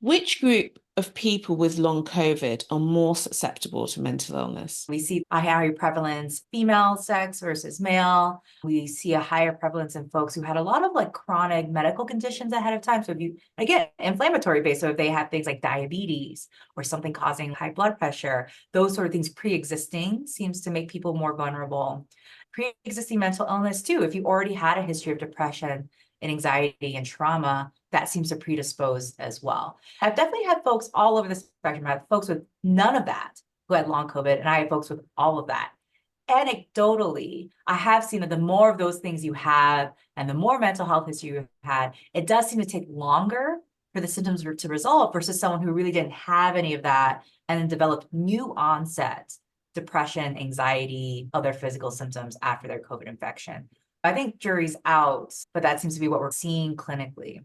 Which group of people with long COVID are more susceptible to mental illness? We see a higher prevalence female sex versus male. We see a higher prevalence in folks who had a lot of like chronic medical conditions ahead of time. So if you, again, inflammatory based, so if they have things like diabetes or something causing high blood pressure, those sort of things pre-existing seems to make people more vulnerable. Pre-existing mental illness too, if you already had a history of depression and anxiety and trauma, that seems to predispose as well. I've definitely had folks all over the spectrum. I have folks with none of that who had long COVID, and I have folks with all of that. Anecdotally, I have seen that the more of those things you have and the more mental health history you've had, it does seem to take longer for the symptoms to resolve versus someone who really didn't have any of that and then developed new onset depression, anxiety, other physical symptoms after their COVID infection. I think jury's out, but that seems to be what we're seeing clinically.